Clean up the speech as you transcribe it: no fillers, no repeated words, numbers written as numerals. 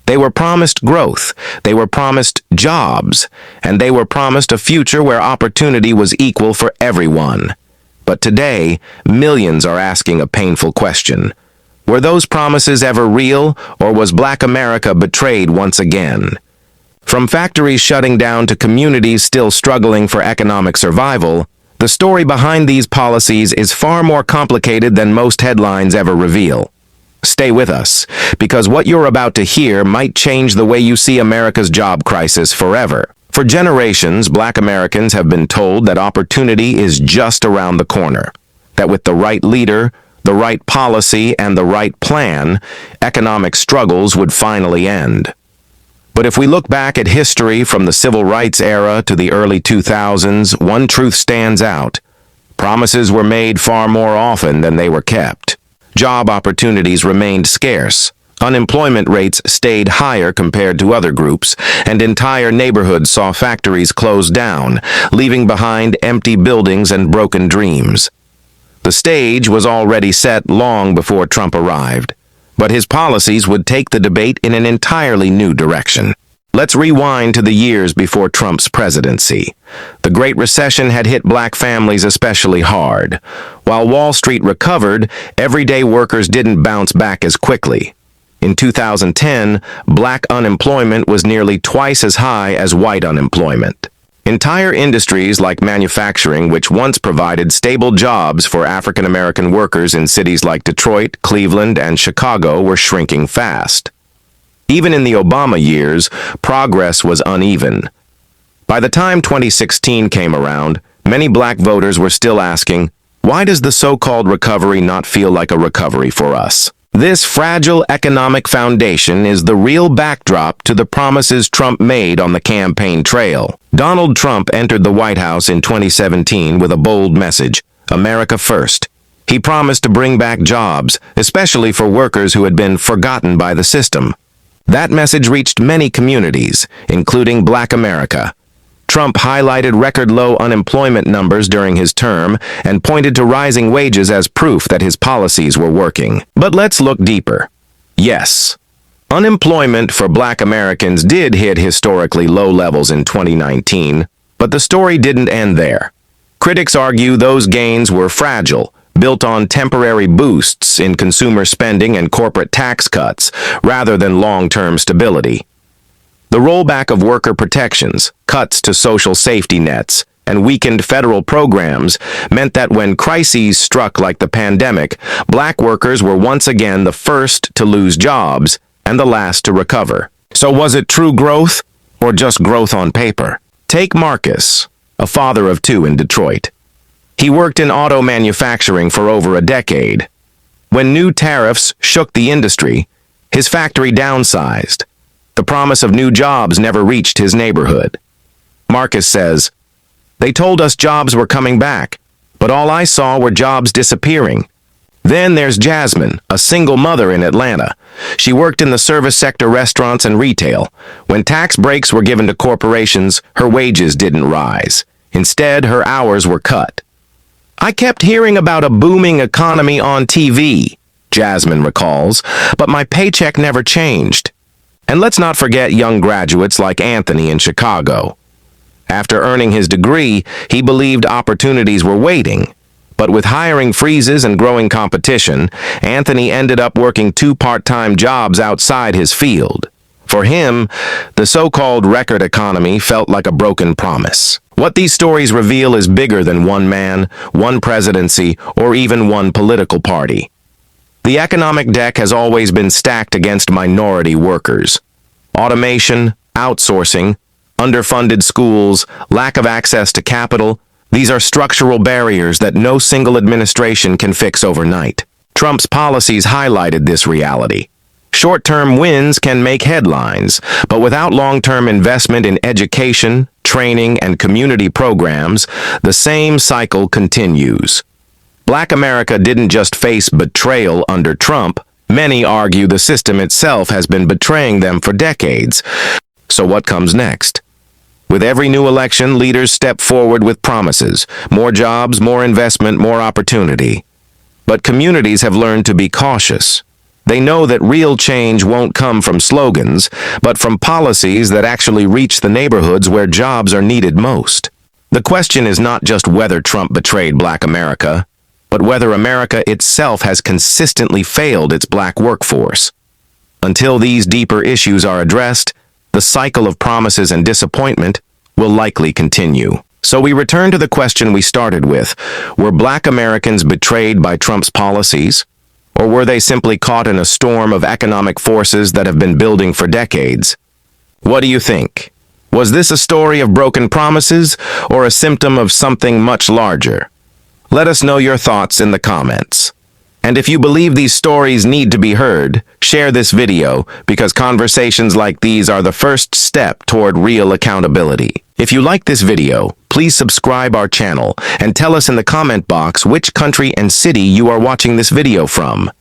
They were promised growth, they were promised jobs, and they were promised a future where opportunity was equal for everyone. But today, millions are asking a painful question. Were those promises ever real, or was Black America betrayed once again? From factories shutting down to communities still struggling for economic survival, the story behind these policies is far more complicated than most headlines ever reveal. Stay with us, because what you're about to hear might change the way you see America's job crisis forever. For generations, Black Americans have been told that opportunity is just around the corner, that with the right leader, the right policy, and the right plan, economic struggles would finally end. But if we look back at history from the civil rights era to the early 2000s, one truth stands out. Promises were made far more often than they were kept. Job opportunities remained scarce. Unemployment rates stayed higher compared to other groups, and entire neighborhoods saw factories close down, leaving behind empty buildings and broken dreams. The stage was already set long before Trump arrived, but his policies would take the debate in an entirely new direction. Let's rewind to the years before Trump's presidency. The Great Recession had hit Black families especially hard. While Wall Street recovered, everyday workers didn't bounce back as quickly. In 2010, Black unemployment was nearly twice as high as white unemployment. Entire industries like manufacturing, which once provided stable jobs for African American workers in cities like Detroit, Cleveland, and Chicago, were shrinking fast. Even in the Obama years, progress was uneven. By the time 2016 came around, many Black voters were still asking, why does the so-called recovery not feel like a recovery for us? This fragile economic foundation is the real backdrop to the promises Trump made on the campaign trail. Donald Trump entered the White House in 2017 with a bold message, America First. He promised to bring back jobs, especially for workers who had been forgotten by the system. That message reached many communities, including Black America. Trump highlighted record-low unemployment numbers during his term and pointed to rising wages as proof that his policies were working. But let's look deeper. Yes, unemployment for Black Americans did hit historically low levels in 2019, but the story didn't end there. Critics argue those gains were fragile, built on temporary boosts in consumer spending and corporate tax cuts, rather than long-term stability. The rollback of worker protections, cuts to social safety nets, and weakened federal programs meant that when crises struck like the pandemic, Black workers were once again the first to lose jobs and the last to recover. So was it true growth, or just growth on paper? Take Marcus, a father of two in Detroit. He worked in auto manufacturing for over a decade. When new tariffs shook the industry, his factory downsized. The promise of new jobs never reached his neighborhood. Marcus says, "They told us jobs were coming back, but all I saw were jobs disappearing." Then there's Jasmine, a single mother in Atlanta. She worked in the service sector, restaurants, and retail. When tax breaks were given to corporations, her wages didn't rise. Instead, her hours were cut. "I kept hearing about a booming economy on TV," Jasmine recalls, "but my paycheck never changed." And let's not forget young graduates like Anthony in Chicago. After earning his degree, he believed opportunities were waiting. But with hiring freezes and growing competition, Anthony ended up working 2 part-time jobs outside his field. For him, the so-called record economy felt like a broken promise. What these stories reveal is bigger than one man, one presidency, or even one political party. The economic deck has always been stacked against minority workers. Automation, outsourcing, underfunded schools, lack of access to capital, these are structural barriers that no single administration can fix overnight. Trump's policies highlighted this reality. Short-term wins can make headlines, but without long-term investment in education, training, and community programs, the same cycle continues. Black America didn't just face betrayal under Trump. Many argue the system itself has been betraying them for decades. So what comes next? With every new election, leaders step forward with promises. More jobs, more investment, more opportunity. But communities have learned to be cautious. They know that real change won't come from slogans, but from policies that actually reach the neighborhoods where jobs are needed most. The question is not just whether Trump betrayed Black America, but whether America itself has consistently failed its Black workforce. Until these deeper issues are addressed, the cycle of promises and disappointment will likely continue. So we return to the question we started with. Were Black Americans betrayed by Trump's policies? Or were they simply caught in a storm of economic forces that have been building for decades? What do you think? Was this a story of broken promises or a symptom of something much larger? Let us know your thoughts in the comments. And if you believe these stories need to be heard, share this video because conversations like these are the first step toward real accountability. If you like this video, please subscribe our channel and tell us in the comment box which country and city you are watching this video from.